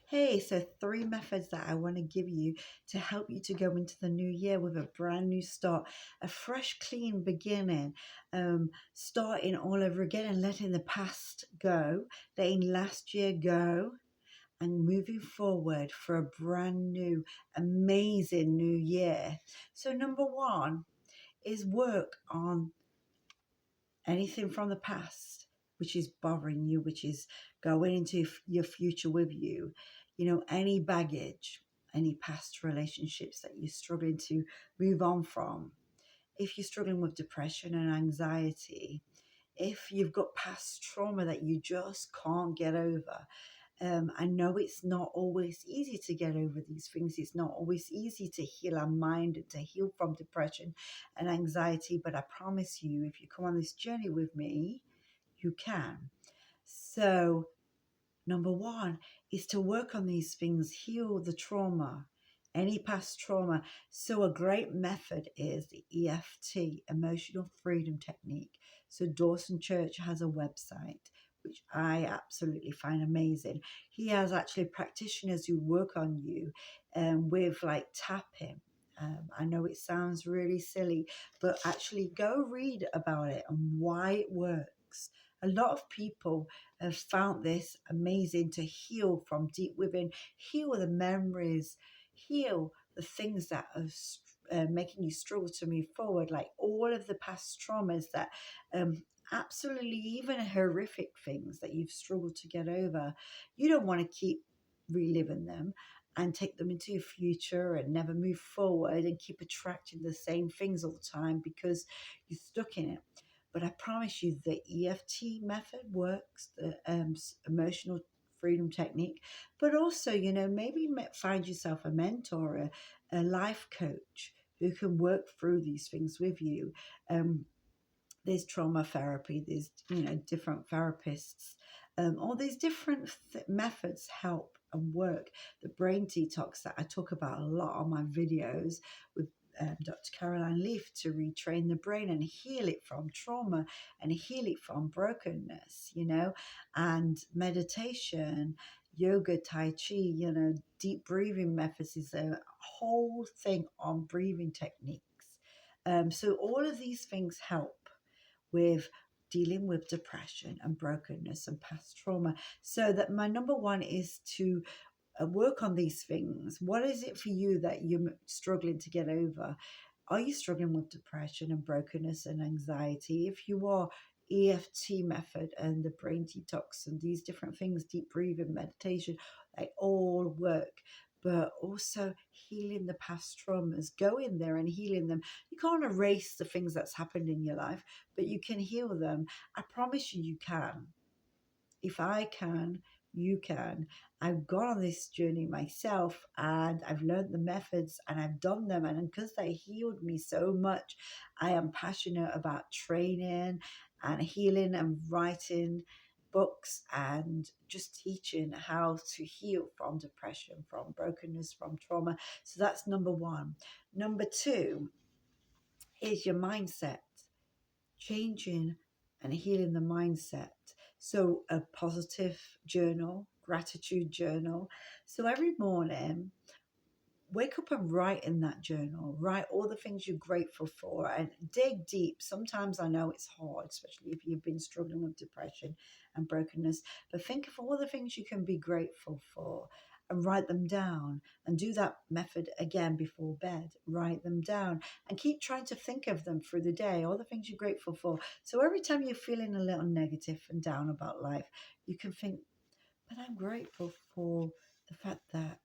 Hey, so three methods that I want to give you to help you to go into the new year with a brand new start, a fresh, clean beginning, starting all over again and letting the past go, letting last year go, and moving forward for a brand new, amazing new year. So, number one is work on anything from the past which is bothering you, which is going into your future with you, any baggage, any past relationships that you're struggling to move on from. If you're struggling with depression and anxiety, if you've got past trauma that you just can't get over, I know it's not always easy to get over these things. It's not always easy to heal our mind and to heal from depression and anxiety. But I promise you, if you come on this journey with me, you can. So, number one is to work on these things, heal the trauma, any past trauma. So, a great method is the EFT, Emotional Freedom Technique. So, Dawson Church has a website, which I absolutely find amazing. He has actually practitioners who work on you with like tapping. I know it sounds really silly, but actually go read about it and why it works. A lot of people have found this amazing to heal from deep within, heal the memories, heal the things that are making you struggle to move forward, like all of the past traumas that absolutely, even horrific things that you've struggled to get over. You don't want to keep reliving them and take them into your future and never move forward and keep attracting the same things all the time because you're stuck in it. But I promise you, the EFT method works, the emotional freedom technique. But also, maybe find yourself a mentor, a life coach who can work through these things with you. There's trauma therapy, there's, different therapists. All these different methods help and work. The brain detox that I talk about a lot on my videos with Dr. Caroline Leaf, to retrain the brain and heal it from trauma and heal it from brokenness, and meditation, yoga, Tai Chi, deep breathing methods is a whole thing on breathing techniques. So all of these things help with dealing with depression and brokenness and past trauma. So that my number one is to work on these things. What is it for you that you're struggling to get over? Are you struggling with depression and brokenness and anxiety? If you are, EFT method and the brain detox and these different things, deep breathing, meditation, they all work. But also healing the past traumas, go in there and healing them. You can't erase the things that's happened in your life, but you can heal them. I promise you, you can. If I can, you can. I've gone on this journey myself and I've learned the methods and I've done them. And because they healed me so much, I am passionate about training and healing and writing books and just teaching how to heal from depression, from brokenness, from trauma. So that's number one. Number two is your mindset, changing and healing the mindset. So, a positive journal, gratitude journal. So, every morning, wake up and write in that journal. Write all the things you're grateful for and dig deep. Sometimes I know it's hard, especially if you've been struggling with depression and brokenness, but think of all the things you can be grateful for and write them down, and do that method again before bed. Write them down and keep trying to think of them through the day, all the things you're grateful for. So every time you're feeling a little negative and down about life, you can think, but I'm grateful for the fact that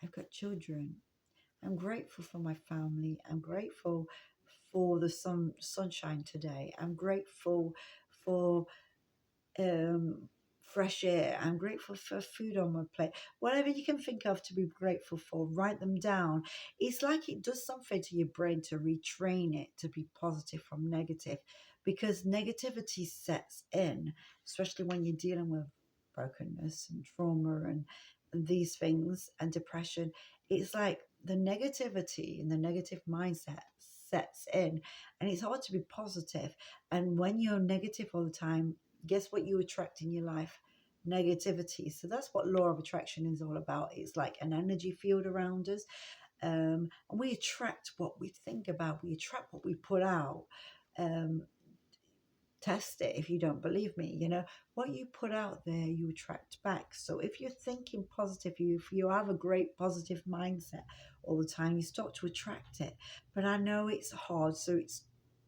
I've got children. I'm grateful for my family. I'm grateful for the sunshine today. I'm grateful for um, fresh air. I'm grateful for food on my plate. Whatever you can think of to be grateful for, write them down. It's like it does something to your brain to retrain it to be positive from negative, because negativity sets in, especially when you're dealing with brokenness and trauma and these things and depression. It's like the negativity and the negative mindset sets in, and it's hard to be positive. And when you're negative all the time, guess what you attract in your life? negativity. So that's what law of attraction is all about. It's like an energy field around us. And we attract what we think about, we attract what we put out. Um, Test it if you don't believe me. What you put out there, you attract back. So if you're thinking positive, if you have a great positive mindset all the time, you start to attract it. But I know it's hard, so it's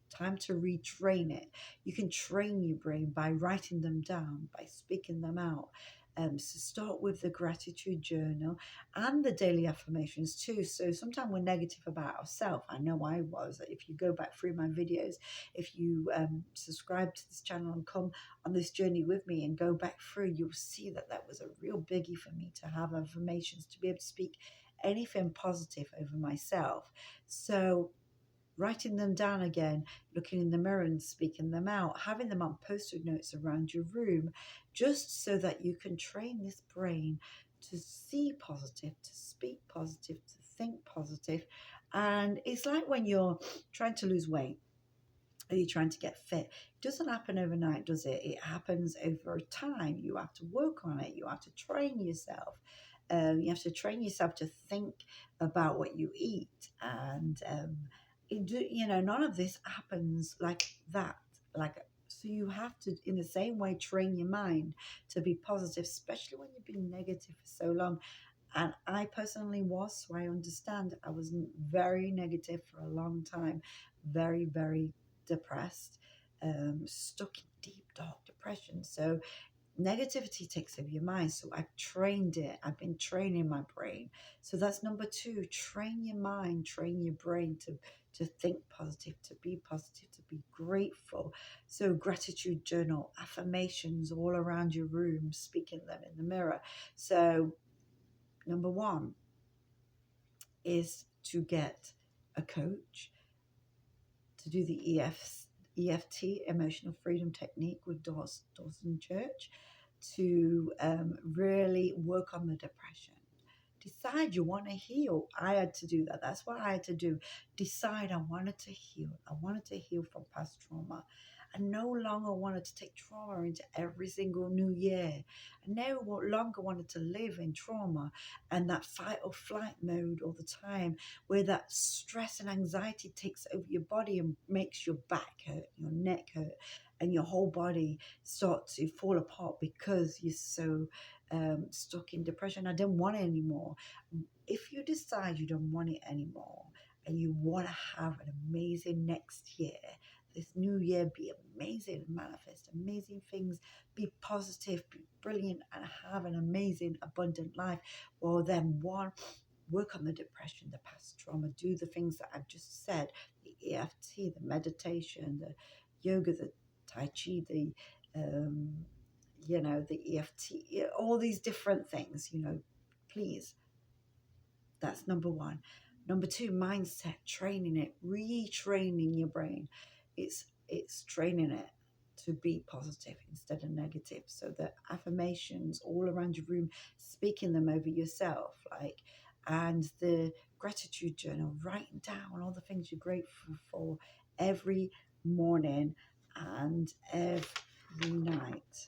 time to retrain it. You can train your brain by writing them down, by speaking them out. So start with the gratitude journal and the daily affirmations too. So sometimes we're negative about ourselves. I know I was. If you go back through my videos, if you subscribe to this channel and come on this journey with me and go back through, you'll see that that was a real biggie for me to have affirmations, to be able to speak anything positive over myself. So writing them down again, looking in the mirror and speaking them out, having them on post-it notes around your room, just so that you can train this brain to see positive, to speak positive, to think positive. And it's like when you're trying to lose weight, are you trying to get fit? It doesn't happen overnight, does it? It happens over time. You have to work on it. You have to train yourself. You have to train yourself to think about what you eat. And, none of this happens like that. So you have to, in the same way, train your mind to be positive, especially when you've been negative for so long. And I personally was, so I understand. I was very negative for a long time, very, very depressed, stuck in deep, dark depression. So negativity takes over your mind. So I've trained it. I've been training my brain. So that's number two. Train your mind, train your brain to think positive, to be positive, to be grateful. So gratitude journal, affirmations all around your room, speaking them in the mirror. So number one is to get a coach to do the EFT, Emotional Freedom Technique, with Dawson Church, to really work on the depression. Decide you want to heal. I had to do that. That's what I had to do. Decide I wanted to heal. I wanted to heal from past trauma. I no longer wanted to take trauma into every single new year. I no longer wanted to live in trauma and that fight or flight mode all the time, where that stress and anxiety takes over your body and makes your back hurt, your neck hurt, and your whole body start to fall apart because you're so stuck in depression. I don't want it anymore. If you decide you don't want it anymore and you want to have an amazing next year, this new year, be amazing, manifest amazing things, be positive, be brilliant, and have an amazing, abundant life. Well, then one, work on the depression, the past trauma, do the things that I've just said, the EFT, the meditation, the yoga, the Tai Chi, the EFT, all these different things, please. That's number one. Number two, mindset, training it, retraining your brain. It's training it to be positive instead of negative. So the affirmations all around your room, speaking them over yourself, and the gratitude journal, writing down all the things you're grateful for every morning and every night.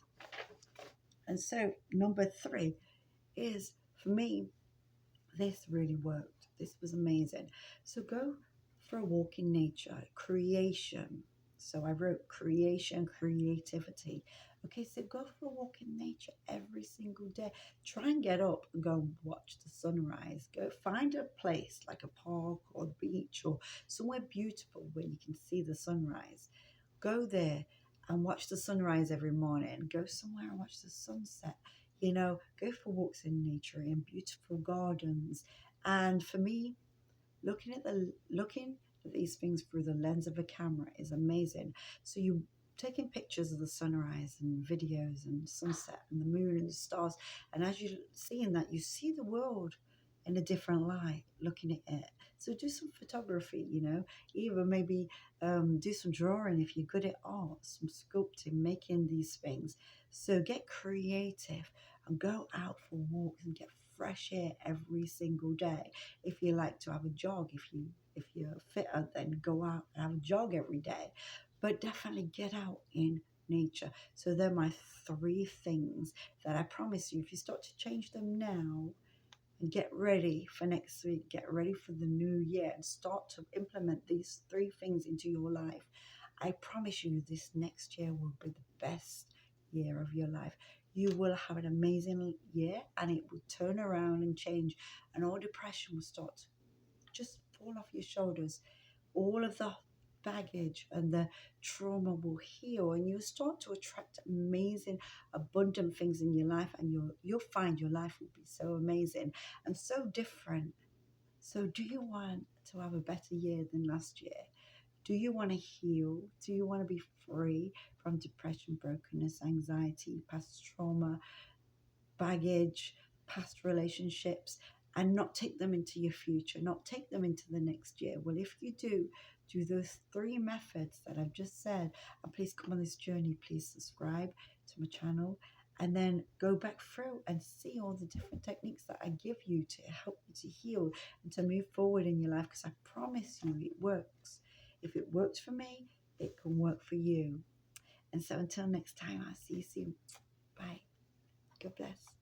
And so number three is, for me, this really worked. This was amazing. So go for a walk in nature, creation. So I wrote creation, creativity. Okay, so go for a walk in nature every single day. Try and get up and go and watch the sunrise. Go find a place like a park or the beach or somewhere beautiful where you can see the sunrise. Go there and watch the sunrise every morning. Go somewhere and watch the sunset. Go for walks in nature, in beautiful gardens. And for me, looking at these things through the lens of a camera is amazing. So you taking pictures of the sunrise and videos and sunset and the moon and the stars, and as you're seeing that, you see the world in a different light, looking at it. So do some photography, even maybe do some drawing if you're good at art, some sculpting, making these things. So get creative and go out for walks and get fresh air every single day. If you like to have a jog, if you're fitter, then go out and have a jog every day. But definitely get out in nature. So they're my three things that I promise you, if you start to change them now and get ready for next week, get ready for the new year, and start to implement these three things into your life, I promise you this next year will be the best year of your life. You will have an amazing year and it will turn around and change, and all depression will start to just fall off your shoulders. All of the baggage and the trauma will heal, and you'll start to attract amazing abundant things in your life, and you'll find your life will be so amazing and so different. So do you want to have a better year than last year? Do you want to heal? Do you want to be free from depression, brokenness, anxiety, past trauma, baggage, past relationships, and not take them into your future, not take them into the next year? Well, if you do those three methods that I've just said, and please come on this journey, please subscribe to my channel, and then go back through and see all the different techniques that I give you to help you to heal and to move forward in your life, because I promise you it works. If it worked for me, it can work for you. And so until next time, I'll see you soon. Bye. God bless.